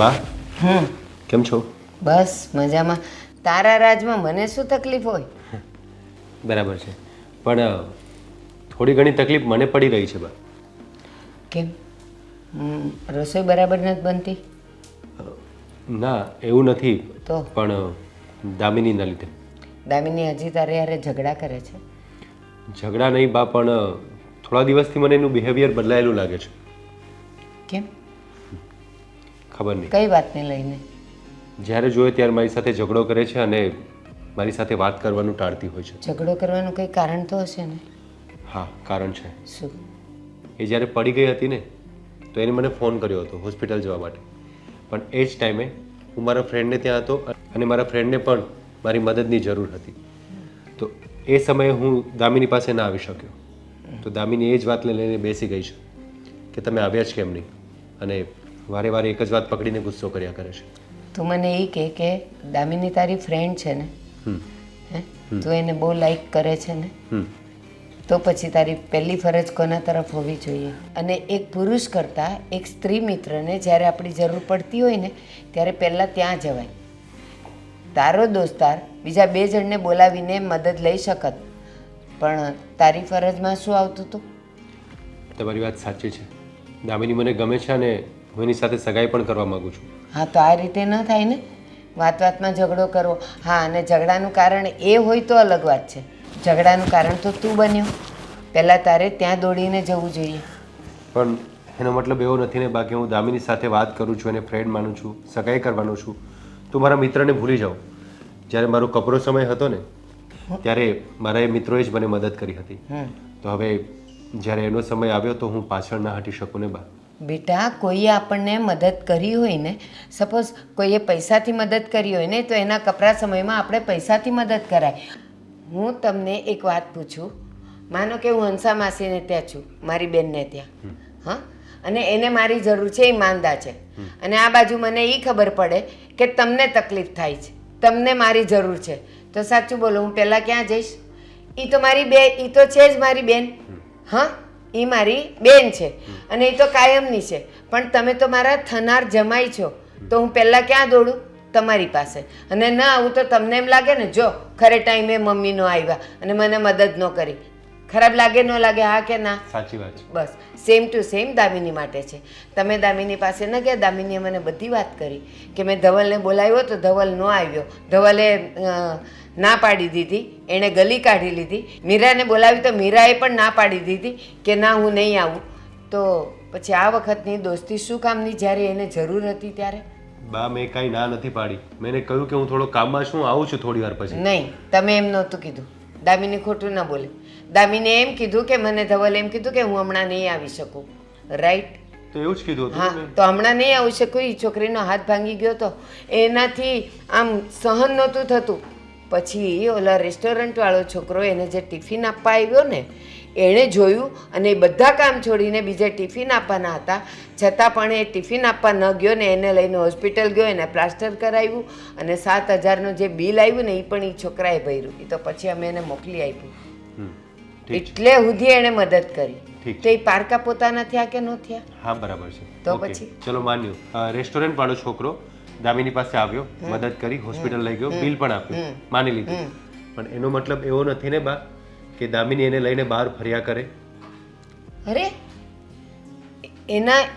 બા હમ કેમ છો? બસ મજામાં. તારા રાજમાં મને શું તકલીફ હોય? બરાબર છે, પણ થોડી ઘણી તકલીફ મને પડી રહી છે બા. કેમ? રસોઈ બરાબર નથી બનતી? ના એવું નથી, તો પણ દામિનીના લીધે. દામિની હજી તારે યારે ઝઘડા કરે છે? ઝઘડા નહીં બા, પણ થોડા દિવસથી મને એનું બિહેવિયર બદલાયેલું લાગે છે. કેમ? ખબર નહીં. કઈ વાતને લઈને? જ્યારે જોઈએ ત્યારે મારી સાથે ઝઘડો કરે છે અને મારી સાથે વાત કરવાનું ટાળતી હોય છે. ઝઘડો કરવાનું કંઈ કારણ તો હશે ને? હા, કારણ છે. શું? એ જ્યારે પડી ગઈ હતી ને, તો એને મને ફોન કર્યો હતો હોસ્પિટલ જવા માટે. પણ એ જ ટાઈમે હું મારા ફ્રેન્ડને ત્યાં હતો અને મારા ફ્રેન્ડને પણ મારી મદદની જરૂર હતી. તો એ સમયે હું દામિની પાસે ના આવી શક્યો. તો દામિની એ જ વાતને લઈને બેસી ગઈ છે કે તમે આવ્યા જ કેમ નહીં, અને વારે વારે એક જ વાત પકડીને ગુસ્સો કર્યા કરે છે. તું મને એ કે દામિની તારી ફ્રેન્ડ છે ને? હે? તું એને બહુ લાઈક કરે છે ને? તો પછી તારી પહેલી ફરજ કોના તરફ હોવી જોઈએ? અને એક પુરુષ કરતાં એક સ્ત્રી મિત્રને જ્યારે આપણી જરૂર પડતી હોય ને ત્યારે પહેલાં ત્યાં જવાય. તારો દોસ્તાર બીજા 2 જણને બોલાવીને મદદ લઈ શકત, પણ તારી ફરજમાં શું આવતું હતું? તમારી વાત સાચી છે. દામિની મને ગમે છે અને હું એની સાથે સગાઈ પણ કરવા માગું છું. હા, તો આ રીતે ન થાય ને, વાત વાતમાં ઝઘડો કરવો. હા, અને ઝઘડાનું કારણ એ હોય તો અલગ વાત છે. ઝઘડાનું કારણ તો તું બન્યો. પહેલાં તારે ત્યાં દોડીને જવું જોઈએ. પણ એનો મતલબ એવો નથી ને બાકી હું દામિની સાથે વાત કરું છું, એને ફ્રેન્ડ માનું છું, સગાઈ કરવાનો છું, તો મારા મિત્રને ભૂલી જાઉં. જ્યારે મારો કપરો સમય હતો ને ત્યારે મારા એ મિત્રોએ જ મને મદદ કરી હતી. તો હવે જ્યારે એનો સમય આવ્યો તો હું પાછળ ના હટી શકું ને બા. બેટા, કોઈએ આપણને મદદ કરી હોય ને, સપોઝ કોઈએ પૈસાથી મદદ કરી હોય ને, તો એના કપરા સમયમાં આપણે પૈસાથી મદદ કરાય. હું તમને એક વાત પૂછું. માનો કે હું હંસા માસીને ત્યાં છું, મારી બેનને ત્યાં, હા, અને એને મારી જરૂર છે, એ માંદા છે, અને આ બાજુ મને એ ખબર પડે કે તમને તકલીફ થાય છે, તમને મારી જરૂર છે, તો સાચું બોલો, હું પહેલાં ક્યાં જઈશ? એ તો એ તો છે જ મારી બેન. હા, એ મારી બેન છે અને એ તો કાયમની છે. પણ તમે તો મારા થનાર જમાઈ છો, તો હું પહેલાં ક્યાં દોડું? તમારી પાસે. અને ન આવું તો તમને એમ લાગે ને, જો ખરે ટાઈમે મમ્મી નો આવ્યા અને મને મદદ ન કરી. ખરાબ લાગે ન લાગે? હા કે ના? સાચી વાત છે. બસ સેમ ટુ સેમ દામિની માટે છે. તમે દામિની પાસે ન ગયા? દામિનીએ મને બધી વાત કરી કે મેં ધવલને બોલાવ્યો તો ધવલ ન આવ્યો, ધવલે ના પાડી દીધી, એણે ગલી કાઢી લીધી. મીરાને બોલાવી તો મીરાએ પણ ના પાડી દીધી કે ના, હું નહીં આવું. તો પછી આ વખતની દોસ્તી શું કામની, જ્યારે એને જરૂર હતી ત્યારે? બા, મેં કાંઈ ના નથી પાડી. મેં એને કહ્યું કે હું થોડો કામમાં છું, આવું છું થોડી વાર પછી. નહીં, તમે એમ નહોતું કીધું. દામિની ખોટું ના બોલે. દામિને એમ કીધું કે મને ધવલ એમ કીધું કે હું હમણાં નહીં આવી શકું. રાઈટ? તો એવું જ કીધું હતું હા, ને મેં. તો હમણાં નહીં આવી શકું. એ છોકરીનો હાથ ભાંગી ગયો તો એનાથી આમ સહન નહોતું થતું. પછી ઓલા રેસ્ટોરન્ટવાળો છોકરો એને જે ટિફિન આપવા આવ્યો ને, એણે જોયું અને એ બધા કામ છોડીને બીજે ટિફિન આપવાના હતા, છતાં પણ એ ટિફિન આપવા ન ગયો ને એને લઈને હોસ્પિટલ ગયો, એને પ્લાસ્ટર કરાવ્યું અને 7,000નું જે બિલ આવ્યું ને એ પણ એ છોકરાએ ભર્યું. એ તો પછી અમે એને મોકલી આપ્યું. એટલે સુધી એણે મદદ કરી. તો એ પારકા પોતાના થયા કે ન થયા? હા, બરાબર છે. તો ઓકે, પછી ચલો માન્યું. રેસ્ટોરન્ટ વાળો છોકરો દામિની પાસે આવ્યો, મદદ કરી, હોસ્પિટલ લઈ ગયો, બિલ પણ આપ્યું, માની લીધું. પણ એનો મતલબ એવો નથી ને બા કે દામિની એને લઈને બહાર ફર્યા કરે. અરે,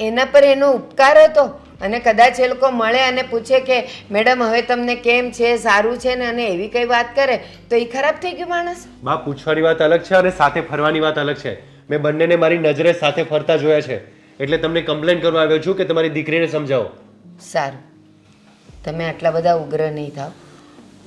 એના પર એનો ઉપકાર હતો. અને કદાચ એ લોકો મળે અને પૂછે કે મેડમ હવે તમને કેમ છે, સારું છે ને, અને એવી કઈ વાત કરે તો એ ખરાબ થઈ ગયું માણસ. બા, પૂછવાની વાત અલગ છે અને સાથે ફરવાની વાત અલગ છે. મેં બંનેને મારી નજરે સાથે ફરતા જોયા છે, એટલે તમને કમ્પ્લેન કરવા આવ્યો છું કે તમારી દીકરીને સમજાવો. સારું, તમે આટલા બધા ઉગ્ર નહીં થાવ.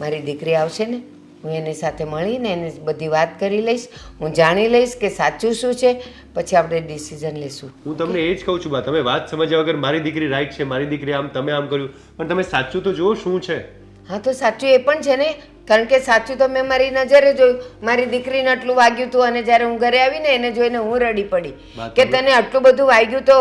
મારી દીકરી આવશે ને, હું એની સાથે મળીને એને બધી વાત કરી લઈશ. હું જાણી લઈશ કે સાચું શું છે, પછી આપણે ડિસિઝન લેશું. હું તમને એ જ કહું છું બા, તમે વાત સમજ્યા વગર મારી દીકરી રાઈટ છે, મારી દીકરી આમ, તમે આમ કર્યું, પણ તમે સાચું તો જુઓ શું છે. હા, તો સાચું એ પણ છે ને, કારણ કે સાચું તો મેં મારી નજરે જોયું. મારી દીકરીને આટલું વાગ્યું હતું અને જ્યારે હું ઘરે આવીને એને જોઈને હું રડી પડી કે તને આટલું બધું વાગ્યું તો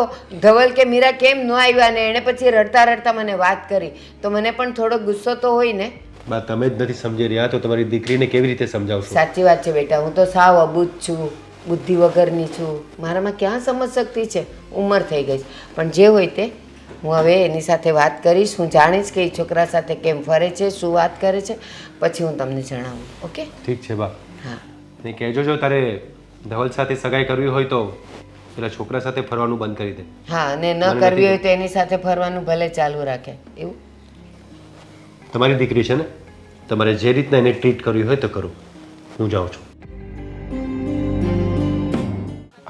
ધવલ કે મીરા કેમ ન આવ્યા, અને એણે પછી રડતા રડતા મને વાત કરી. તો મને પણ થોડો ગુસ્સો તો હોય ને. બા, તમે જ નથી સમજી રહ્યા તો તમારી દીકરીને કેવી રીતે સમજાવશો? સાચી વાત છે બેટા, હું તો સાવ અબૂધ છું, બુદ્ધિ વગરની છું. મારામાં ક્યાં સમજ શક્તિ છે? ઉંમર થઈ ગઈ. પણ જે હોય તે, હું હવે એની સાથે વાત કરીશ, હું જાણીશ કે એ છોકરા સાથે કેમ ફરે છે, શું વાત કરે છે, પછી હું તમને જણાવું. ઓકે? ઠીક છે બા. હા. ને કહેજો જો તારે ધવલ સાથે સગાઈ કરવી હોય તો પેલા છોકરા સાથે ફરવાનું બંધ કરી દે. હા, અને ન મને નથી કરવી હોય ગમતું. તો એની સાથે ફરવાનું ભલે ચાલુ રાખે. એવું? તમારી દીકરી છે ને, તમારે જે રીતના એને ટ્રીટ કરવી હોય તો કરો. હું જાઉં છું.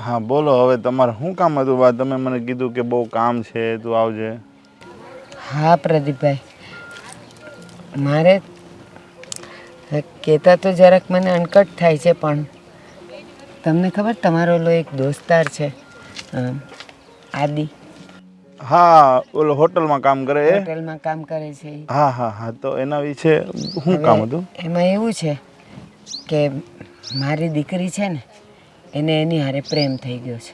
હા બોલો, હવે તમારે શું કામ હતું બા? તમે મને કીધું કે બહુ કામ છે, તું આવજે. હા પ્રદીપભાઈ, મારે કહેતા તો જરાક મને અનકટ થાય છે, પણ તમને ખબર તમારો ઓલો એક દોસ્તાર છે આદિ, હા, ઓલો હોટલમાં કામ કરે એ? હોટલમાં કામ કરે છે ઈ. હા હા હા, તો એના વિશે શું હવે કામ હતું? એમાં એવું છે કે મારી દીકરી છે ને, એને એની હારે પ્રેમ થઈ ગયો છે.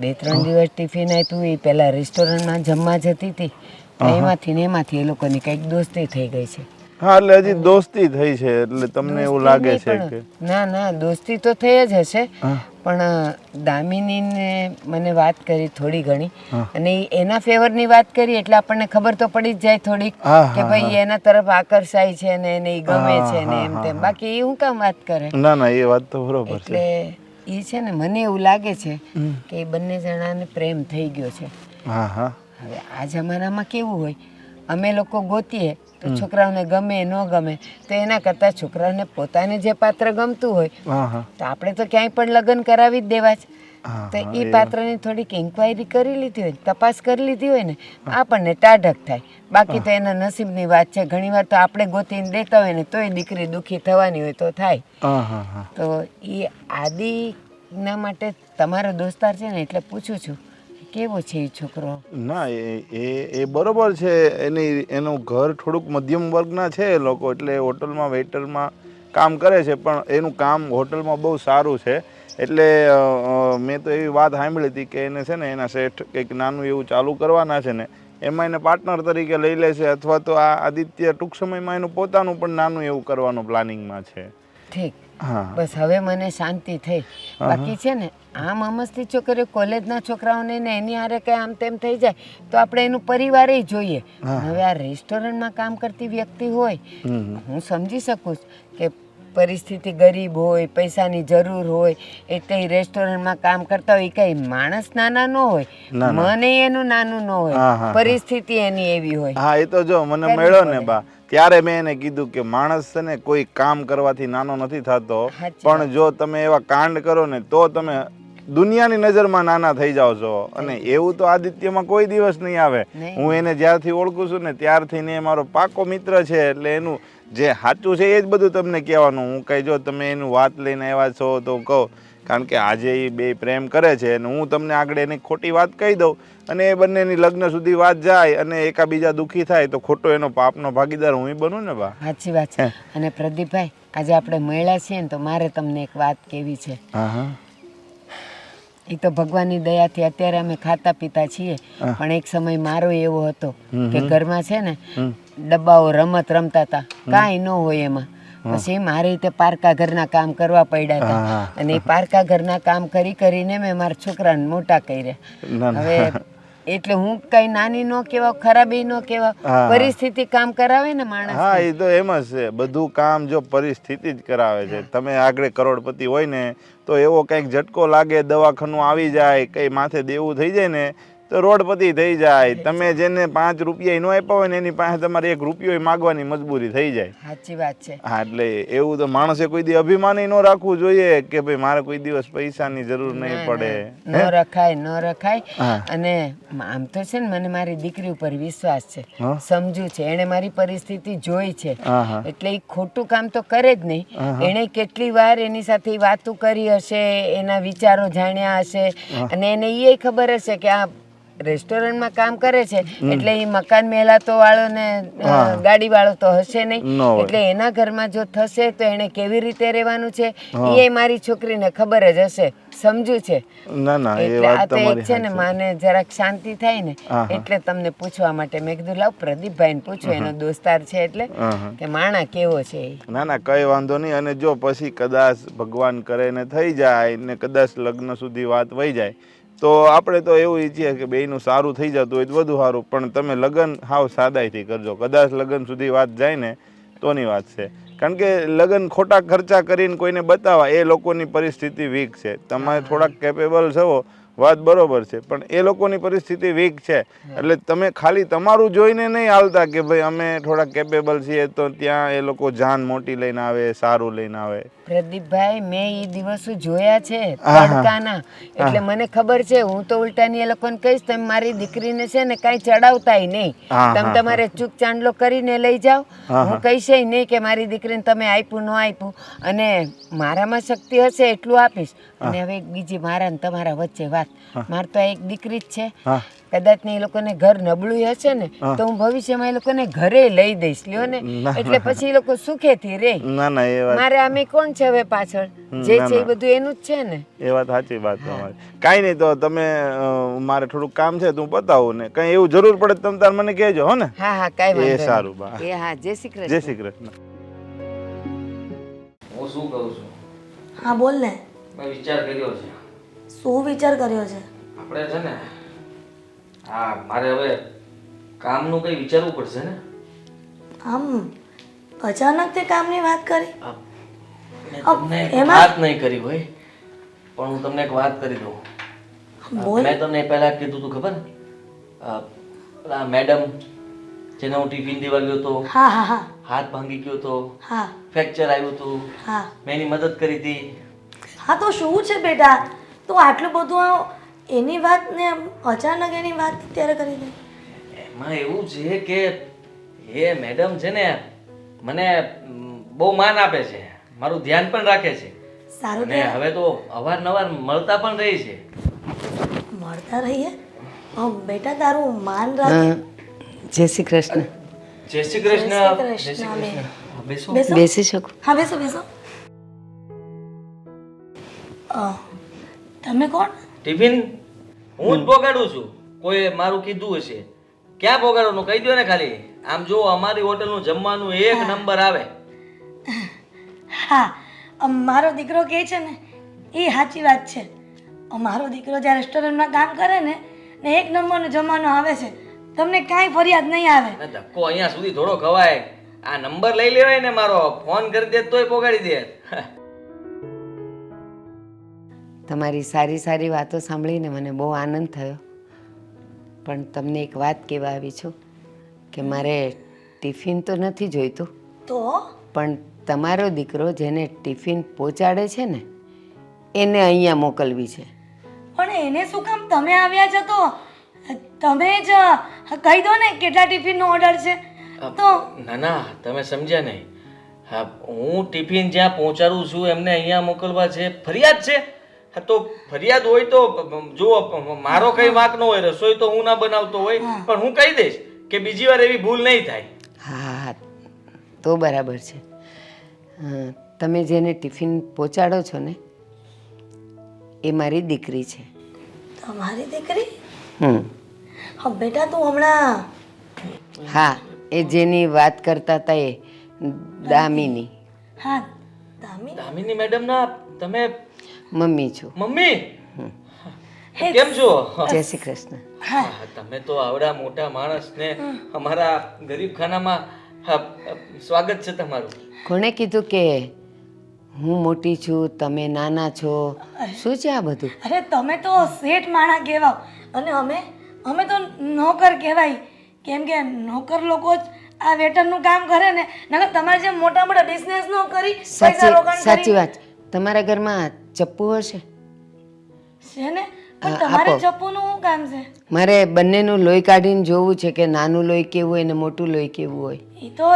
2-3 દિવસ ટિફિન આપ્યું, એ પહેલાં રેસ્ટોરન્ટમાં જમવા જતી હતી, તો એમાંથી ને એમાંથી એ લોકોની કંઈક દોસ્તી થઈ ગઈ છે. હા, એટલે હજી દોસ્તી થઈ છે, એટલે તમને એવું દોસ્તી લાગે નહીં, છે પણ કે ના ના, દોસ્તી તો થઈ જ હશે, હા પણ દામિનીને મને વાત કરી થોડી ઘણી, હા અને ઈ એના ફેવરની વાત કરી એટલે આપણને ખબર તો પડી જ જાય થોડીક હા કે હા ભાઈ એના તરફ આકર્ષાય છે ને એને ઈ ગમે હા છે ને હા એમ હા તેમ. હા. બાકી એ હું કામ વાત કરે? ના ના, એ વાત તો બરોબર છે. એટલે એ છે ને, મને એવું લાગે છે કે એ બંને જણાને પ્રેમ થઈ ગયો છે. હા હા હવે આ જમાનામાં કેવું હોય, અમે લોકો ગોતીએ તો છોકરાઓને ગમે ન ગમે, તો એના કરતાં છોકરાઓને પોતાને જે પાત્ર ગમતું હોય હા હા તો આપણે તો ક્યાંય પણ લગ્ન કરાવી જ દેવા છે. હા તો હા, એ પાત્રની થોડીક ઇન્ક્વાયરી કરી લીધી હોય, તપાસ કરી લીધી હોય ને, આપણને ટાઢક થાય. બાકી તો એના નસીબની વાત છે. ઘણીવાર તો આપણે ગોતીને દેતા હોય ને તોય દીકરી દુઃખી થવાની હોય તો થાય. હા હા હા. તો એ આદિના માટે તમારો દોસ્તાર છે ને, એટલે પૂછું છું કેવો છે એ છોકરો? ના, એ બરોબર છે. એનું ઘર થોડુંક મધ્યમ વર્ગના છે એ લોકો, એટલે હોટલમાં વેઇટરમાં કામ કરે છે, પણ એનું કામ હોટલમાં બહુ સારું છે. એટલે મેં તો એવી વાત સાંભળી હતી કે એને છે ને એના શેઠ કંઈક નાનું એવું ચાલુ કરવાના છે ને, એમાં એને પાર્ટનર તરીકે લઈ લે છે, અથવા તો આ આદિત્ય ટૂંક સમયમાં એનું પોતાનું પણ નાનું એવું કરવાનું પ્લાનિંગમાં છે. ઠીક, હા બસ હવે મને શાંતિ થઈ. હા બાકી છે ને, આમ અમસ્તી છોકરીઓ કોલેજના છોકરાઓને ને એની હારે કંઈ આમ તેમ થઈ જાય તો આપણે એનું પરિવારે જોઈએ. હા હવે આ રેસ્ટોરન્ટમાં કામ કરતી વ્યક્તિ હોય, હમ હું સમજી શકું કે પરિસ્થિતિ ગરીબ હોય, પૈસાની જરૂર હોય, એટલે એ રેસ્ટોરન્ટમાં કામ કરતા હોય. એ કંઈ માણસ નાના ન હોય, ના ના. મને એનું નાનું ન હોય, હા હા હા પરિસ્થિતિ એની એવી હોય. હા, એ તો જો મને કરવું મળ્યો ને પડે. બા, ત્યારે મેં એને કીધું કે માણસ છે ને કોઈ કામ કરવાથી નાનો નથી થતો, સાચી પણ વાત જો તમે એવા કાંડ કરો ને તો તમે દુનિયાની નજરમાં નાના થઈ જાઓ છો. અને થઈ જાય એવું તો આદિત્યમાં કોઈ દિવસ નહીં આવે. નહીં હું નહીં. એને જ્યારથી ઓળખું છું ને ત્યારથી ને મારો પાકો મિત્ર છે. એટલે એનું જે સાચું છે એ જ બધું તમને કહેવાનું. હું કઈ જો તમે એનું વાત લઈને આવ્યા છો તો કહો, કારણ કે આજે એ બે પ્રેમ કરે છે અને હું તમને આગળ એની ખોટી વાત કહી દઉં અને એ બંનેની લગ્ન સુધી વાત જાય અને એકાબીજા દુઃખી થાય તો ખોટો એનો પાપનો ભાગીદાર હું બનું ને બા. સાચી વાત છે. અને પ્રદીપભાઈ, આજે આપણે મળ્યા છીએ ને, તો મારે તમને એક વાત કહેવી છે. હા હા એ તો ભગવાનની દયાથી અત્યારે અમે ખાતા પીતા છીએ, પણ એક સમય મારો એવો હતો કે ઘરમાં છે ને ડબ્બાઓ રમત રમતા હતા, કાંઈ ન હોય એમાં. પછી મારી રીતે પારકા ઘરના કામ કરવા પડ્યા હતા, હા અને એ પારકા ઘરના કામ કરી કરીને મેં મારા છોકરાને મોટા કર્યા. ના હવે ના એટલે હું કઈ નાની ન કહેવા, ખરાબી ન કહેવા, હા. પરિસ્થિતિ કામ કરાવે ને હા, માણસને. એ તો એમ જ છે. બધું કામ જો પરિસ્થિતિ જ કરાવે છે. તમે આગળ કરોડપતિ હોય ને તો એવો કંઈક ઝટકો લાગે, દવાખાનું આવી જાય, કંઈ માથે દેવું થઈ જાય ને તો રોડપતિ થઈ જાય. તમે જેને 5 રૂપિયા ન આપ્યા હોય ને એની પાસે તમારે 1 રૂપિયો માગવાની મજબૂરી થઈ જાય. સાચી વાત છે. હા, એટલે એવું તો માણસે કોઈ દી અભિમાની ન રાખવું જોઈએ કે ભાઈ મારે કોઈ દિવસ પૈસાની જરૂર નહીં ના પડે. ના, ન રખાય, ન રખાય. હા અને આમ તો છે ને, મને મારી દીકરી ઉપર વિશ્વાસ છે, હા સમજુ છે. એણે મારી પરિસ્થિતિ જોઈ છે, હા હા એટલે એ ખોટું કામ તો કરે જ નહીં. એણે કેટલી વાર એની સાથે વાતો કરી હશે, એના વિચારો જાણ્યા હશે, અને એને એ ખબર હશે કે આ રેસ્ટોરન્ટમાં કામ કરે છે એટલે એ મકાન મેલાતો વાળો ને હા. ગાડી વાળો તો હશે નહીં. ન હોય. એટલે એના ઘરમાં જો થશે તો એને કેવી રીતે રહેવાનું છે એ મારી છોકરીને ખબર જ હશે, સમજુ છે. ના ના, એ એટલે આ વાત તો એક તમારી છે ને, સાચી. માને જરાક શાંતિ થાય ને, હા હા એટલે તમને પૂછવા માટે મેં કીધું લાવ પ્રદીપભાઈને પૂછું, એનો દોસ્તાર છે એટલે કે માણા કેવો છે એ. ના ના, કઈ વાંધો નહીં. અને જો પછી કદાચ ભગવાન કરે ને થઈ જાય ને કદાચ લગ્ન સુધી વાત વહી જાય તો આપણે તો એવું ઈચ્છીએ કે બેયનું સારું થઈ જતું હોય તો વધુ સારું, પણ તમે લગ્ન હાવ સાદાઈથી કરજો. કદાચ લગ્ન સુધી વાત જાય ને તોની વાત છે, કારણ કે લગ્ન ખોટા ખર્ચા કરીને કોઈને બતાવવા એ લોકોની પરિસ્થિતિ વીક છે. તમે થોડાક કેપેબલ છો, વાત બરોબર છે, પણ એ લોકોની પરિસ્થિતિ વીક છે. એટલે તમે ખાલી તમારું જોઈને નહીં હાલતા કે ભાઈ અમે થોડા કેપેબલ છીએ તો ત્યાં એ લોકો જાન મોટી લઈને આવે, સારું લઈને આવે. પ્રદીપભાઈ, મેં એ દિવસો જોયા છે તડકાના, એટલે મને ખબર છે. હું તો ઉલટાની એ લોકોને કહીશ, તમે મારી દીકરીને છે ને કાંઈ ચડાવતાય નહીં, તમે તમારે ચૂક ચાંદલો કરીને લઈ જાઓ. હું કહીશ નહીં કે મારી દીકરીને તમે આપ્યું ન આપ્યું, અને મારામાં શક્તિ હશે એટલું આપીશ. અને હવે એક બીજી મારા ને તમારા વચ્ચે વાત, મારે તો આ એક દીકરી જ છે. કદાચ ને એ લોકોને ઘર નબળું હશે ને તો હું ભવિષ્યમાં એ લોકોને ઘરે લઈ દઈશ, લ્યો ને, એટલે પછી એ લોકો સુખેથી રહે. ના ના, એ વાત મારે આમે કોણ છે હવે પાછળ, જે છે એ બધું એનું જ છે ને. એ વાત સાચી વાત તમારી. કાંઈ નહીં, તો તમે મારે થોડુંક કામ છે તો હું પતાવું ને, કંઈ એવું જરૂર પડે તો તમે તાર મને કહેજો, હો ને? હા હા, કાંઈ વાંધો નહીં. સારું બા. એ હા, જય શ્રી કૃષ્ણ. જય શ્રી કૃષ્ણ. હું શું કહું છું, હા બોલ ને. મેં વિચાર કર્યો છે. શું વિચાર કર્યો છે? આપણે છે ને મારે હવે કામનું કંઈ વિચારવું પડશે ને. આમ અચાનક તે કામની વાત કરી? મેં તમને એક વાત નહીં કરી હોય, પણ હું તમને એક વાત કરી દઉં. બોલ. મેં તમને પહેલા કીધું હતું ખબર, પેલા મેડમ જેને હું ટિફિન દેવા ગયો હતો, હા હા હા હાથ ભાંગી ગયો હતો, હા ફ્રેક્ચર આવ્યું હતું, હા મેં એની મદદ કરી હતી. હા, તો શું છે બેટા, તું આટલું બધું એની વાત ને આમ અચાનક એની વાત ત્યારે કરી દે? એમાં એવું છે કે એ મેડમ છે ને મને બહુ માન આપે છે, મારું ધ્યાન પણ રાખે છે, સારું અને હવે તો અવારનવાર મળતા પણ રહી છે. મળતા રહીએ. બેટા તારું માન રાખે. જય શ્રી કૃષ્ણ. જય શ્રી કૃષ્ણ. જય શ્રી જય કૃષ્ણ. શ્રી બેન. કૃષ્ણ. બેસો. બેસો. બેસી શકું? હા બેસો બેસો. તમે કોણ? ટિફિન હું જ પોગાડું છું. કોઈ મારું કીધું હશે. ક્યાં પોગાડવાનું કહી દો ને ખાલી. આમ જો અમારી હોટલનું જમવાનું એક નંબર આવે. હા, મારો દીકરો કહે છે ને એ સાચી વાત છે. મારો દીકરો જ્યાં રેસ્ટોરન્ટમાં કામ કરે ને એક નંબરનું જમવાનું આવે છે, તમને કાંઈ ફરિયાદ નહીં આવે. ને ધક્કો અહીંયા સુધી થોડો ખવાય. આ નંબર લઈ લેવાય ને મારો, ફોન કરી દે તોય પોગાડી દે. તમારી સારી સારી વાતો સાંભળીને મને બહુ આનંદ થયો, પણ તમને એક વાત કહેવા આવી છું કે મારે ટિફિન તો નથી જોઈતું, તો પણ તમારો દીકરો જેને ટિફિન પહોંચાડે છે ને એને અહીંયા મોકલવી છે. પણ એને શું કામ? તમે આવ્યા છો તો તમે જ કહી દો ને કેટલા ટિફિનનો ઓર્ડર છે તો. ના ના, તમે સમજ્યા નહીં. હા, હું ટિફિન જ્યાં પહોંચાડું છું એમને અહીંયા મોકલવા છે. ફરિયાદ છે? હા, તો ફરિયાદ હોય તો જુઓ, મારો કઈ વાંક ન હોય, રસોઈ તો હું ના બનાવતો હોય, પણ હું કહી દઈશ કે બીજી વાર એવી ભૂલ નહીં થાય. હા, તો બરાબર છે. તમે જેને ટિફિન પહોંચાડો છો ને એ મારી દીકરી છે. તમારી દીકરી? હમ. હા બેટા, તું હમણાં હા, એ જેની વાત કરતા હતા એ દામિની. હા દામી. દામિની મેડમ ના તમે મમ્મી છું. મમ્મી કેમ છો? જય શ્રી કૃષ્ણ. હા, તમે તો આવડા મોટા માણસ ને અમારા ગરીબ ખાનામાં સ્વાગત છે તમારું. કોણે કીધું કે હું મોટી છું તમે નાના છો? શું છે આ બધું? અરે તમે તો શેઠ માણા કહેવાવ અને અમે તો નોકર કહેવાય, કેમ કે નોકર લોકો જ આ વેટરનું કામ કરે ને, નકર તમારે જેમ મોટા મોટા બિઝનેસ ન કરી પૈસા રોકાણ સાચી કરી વાત. તમારા ઘરમાં ચપ્પુ હશે? છે ને, પણ તમારે આપો. ચપ્પુનું શું કામ છે? મારે બંનેનું લોહી કાઢીને જોવું છે કે નાનું લોહી કેવું હોય ને મોટું લોહી કેવું હોય. એ તો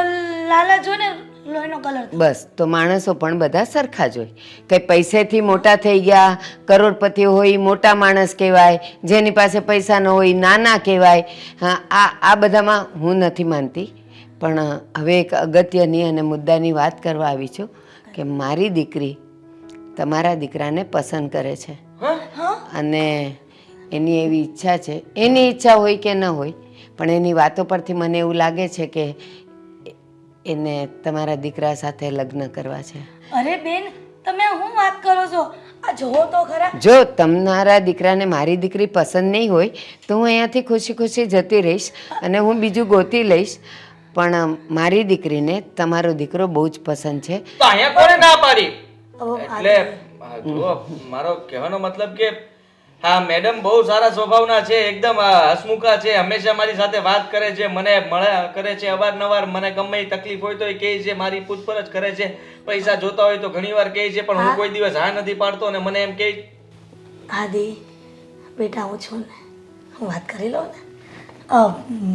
લાલા જો ને લોહીનો કલર. બસ, તો માણસો પણ બધા સરખા જ હોય. કંઈ પૈસેથી મોટા થઈ ગયા, કરોડપતિ હોય મોટા માણસ કહેવાય, જેની પાસે પૈસા ન હોય નાના કહેવાય. હા, આ બધામાં હું નથી માનતી. પણ હવે એક અગત્યની અને મુદ્દાની વાત કરવા આવી છું કે મારી દીકરી તમારા દીકરાને પસંદ કરે છે અને એની એવી ઈચ્છા છે. એની ઈચ્છા હોય કે ન હોય, પણ એની વાતો પરથી મને એવું લાગે છે કે એને તમારા દીકરા સાથે લગ્ન કરવા છે. અરે બેન, તમે શું વાત કરો છો? આ જોવો તો ખરા. જો તમારા દીકરાને મારી દીકરી પસંદ નહીં હોય તો હું અહીંયાથી ખુશી ખુશી જતી રહીશ અને હું બીજું ગોતી લઈશ. પણ મારી દીકરીને તમારો દીકરો બહુ જ પસંદ છે. તો અહીંયા કોણે ના પાડી? ઓ, એટલે જુઓ, મારો કહેવાનો મતલબ કે હા મેડમ બહુ સારા સ્વભાવના છે, એકદમ હસમુખા છે, હંમેશા મારી સાથે વાત કરે છે, મને મળ્યા કરે છે અવારનવાર, મને ગમે એ તકલીફ હોય તો એ કહે છે, મારી પૂછપરછ કરે છે, પૈસા જોતા હોય તો ઘણીવાર કહે છે, પણ હું કોઈ દિવસ હા નથી પાડતો અને મને એમ કહે આદિ બેટા હું છું ને, હું વાત કરી લઉં ને.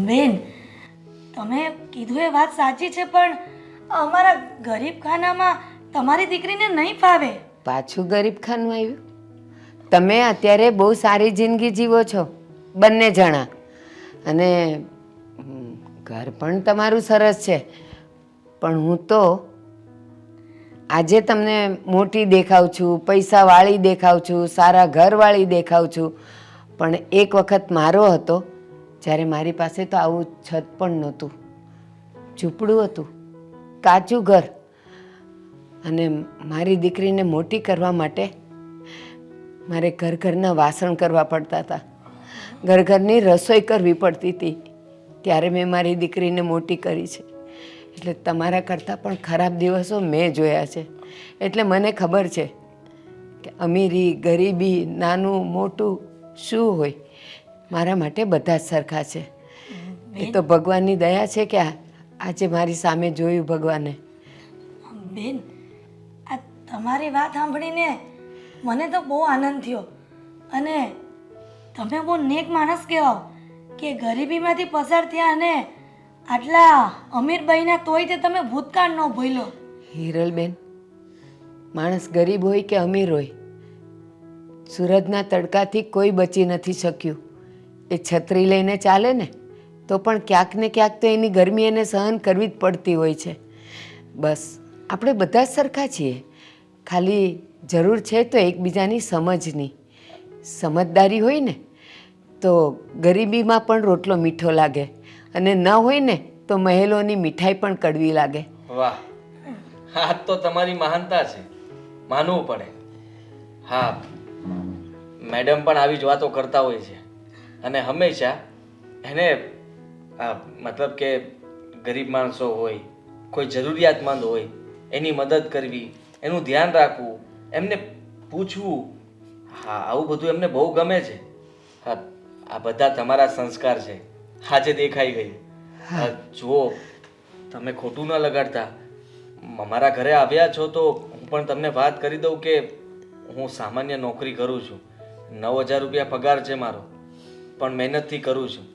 બેન તમે કીધું એ વાત સાચી છે, પણ અમારા ગરીબ ખાનામાં તમારી દીકરીને નહીં ફાવે. પાછું ગરીબ ખાનું આવ્યું. તમે અત્યારે બહુ સારી જિંદગી જીવો છો બંને જણા અને ઘર પણ તમારું સરસ છે. પણ હું તો આજે તમને મોટી દેખાઉં છું, પૈસાવાળી દેખાઉં છું, સારા ઘરવાળી દેખાઉં છું, પણ એક વખત મારો હતો જ્યારે મારી પાસે તો આવું છત પણ નહોતું, ઝૂંપડું હતું, કાચું ઘર. અને મારી દીકરીને મોટી કરવા માટે મારે ઘરના વાસણ કરવા પડતા હતા, ઘરની રસોઈ કરવી પડતી હતી. ત્યારે મેં મારી દીકરીને મોટી કરી છે. એટલે તમારા કરતાં પણ ખરાબ દિવસો મેં જોયા છે. એટલે મને ખબર છે કે અમીરી ગરીબી નાનું મોટું શું હોય, મારા માટે બધા જ સરખા છે. એ તો ભગવાનની દયા છે કે આજે મારી સામે જોયું ભગવાને. બેન આ તમારી વાત સાંભળીને મને તો બહુ આનંદ થયો અને તમે બહુ નેક માણસ કહેવાઓ કે ગરીબીમાંથી પસાર થયા અને આટલા અમીર બન્યા તોય તે તમે ભૂતકાળ ન ભૂલ્યો. હિરલબેન, માણસ ગરીબ હોય કે અમીર હોય, સૂરજના તડકાથી કોઈ બચી નથી શક્યું. એ છત્રી લઈને ચાલે ને તો પણ ક્યાંક ને ક્યાંક તો એની ગરમી એને સહન કરવી જ પડતી હોય છે. બસ આપણે બધા જ સરખા છીએ, ખાલી જરૂર છે તો એકબીજાની સમજની. સમજદારી હોય ને તો ગરીબીમાં પણ રોટલો મીઠો લાગે અને ન હોય ને તો મહેલોની મીઠાઈ પણ કડવી લાગે. વાહ, હા તો તમારી મહાનતા છે, માનવું પડે. હા મેડમ પણ આવી જ વાતો કરતા હોય છે અને હંમેશા એને મતલબ કે ગરીબ માણસો હોય, કોઈ જરૂરિયાતમંદ હોય, એની મદદ કરવી, એનું ધ્યાન રાખવું, એમને પૂછવું, હા આવું બધું એમને બહુ ગમે છે. હા આ બધા તમારા સંસ્કાર છે, આજે દેખાઈ ગયું. જુઓ તમે ખોટું ન લગાડતા, અમારા ઘરે આવ્યા છો તો હું પણ તમને વાત કરી દઉં કે હું સામાન્ય નોકરી કરું છું, 9,000 રૂપિયા પગાર છે મારો, પણ મહેનતથી કરું છું,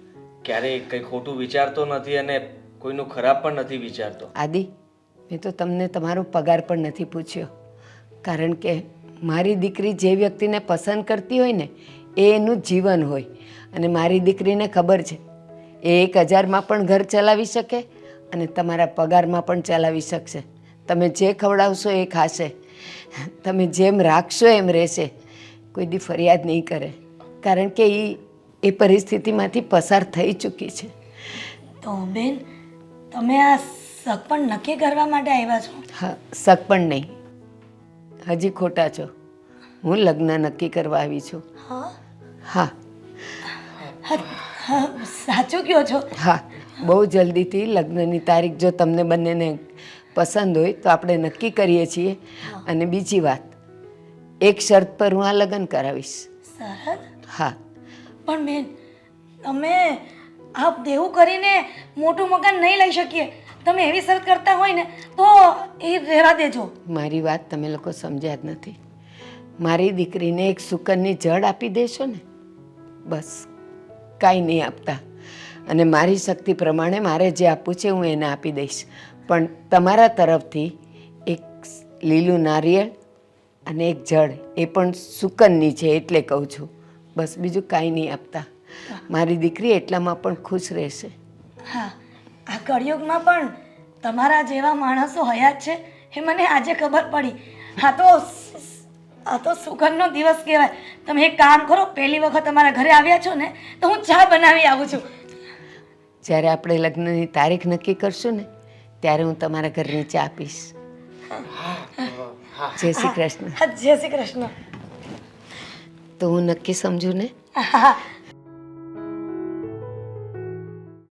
ક્યારેય કંઈ ખોટું વિચારતો નથી અને કોઈનું ખરાબ પણ નથી વિચારતો. આદિ, મેં તો તમને તમારો પગાર પણ નથી પૂછ્યો, કારણ કે મારી દીકરી જે વ્યક્તિને પસંદ કરતી હોય ને એ એનું જીવન હોય. અને મારી દીકરીને ખબર છે એ 1,000માં પણ ઘર ચલાવી શકે અને તમારા પગારમાં પણ ચલાવી શકશે. તમે જે ખવડાવશો એ ખાશે, તમે જેમ રાખશો એમ રહેશે, કોઈ દી ફરિયાદ નહીં કરે, કારણ કે એ પરિસ્થિતિમાંથી પસાર થઈ ચૂકી છે. તો બેન તમે આ સગપણ નક્કી કરવા માટે આવ્યા છો? હા, શક પણ નહીં, હજી ખોટા છો. હું લગ્ન નક્કી કરવા આવી છું. હા હા સાચું કહો છો? હા, બહુ જલ્દીથી લગ્નની તારીખ જો તમને બંનેને પસંદ હોય તો આપણે નક્કી કરીએ છીએ. અને બીજી વાત, એક શરત પર હું આ લગ્ન કરાવીશ. સરસ. હા. પણ બેન તમે આ દેવું કરીને મોટું મકાન નહીં લઈ શકીએ, તમે એવી શરત કરતા હોય ને તો એ રહેવા દેજો. મારી વાત તમે લોકો સમજ્યા જ નથી. મારી દીકરીને એક સુકનની જડ આપી દેશો ને, બસ કાંઈ નહીં આપતા. અને મારી શક્તિ પ્રમાણે મારે જે આપવું છે હું એને આપી દઈશ. પણ તમારા તરફથી એક લીલું નારિયેળ અને એક જડ, એ પણ સુકનની છે એટલે કહું છું, બસ બીજું કાંઈ નહીં આપતા. મારી દીકરી એટલામાં પણ ખુશ રહેશે. હા, આ કળિયુગમાં પણ તમારા જેવા માણસો હયાત છે એ મને આજે ખબર પડી. આ તો સુગંધનો દિવસ કહેવાય. તમે એક કામ કરો, પહેલી વખત તમારા ઘરે આવ્યા છો ને તો હું ચા બનાવી આવું છું. જ્યારે આપણે લગ્નની તારીખ નક્કી કરશું ને ત્યારે હું તમારા ઘરની ચા આપીશ. જય શ્રી કૃષ્ણ. હા, જય શ્રી કૃષ્ણ. તો હું નક્કી સમજુ ને? હા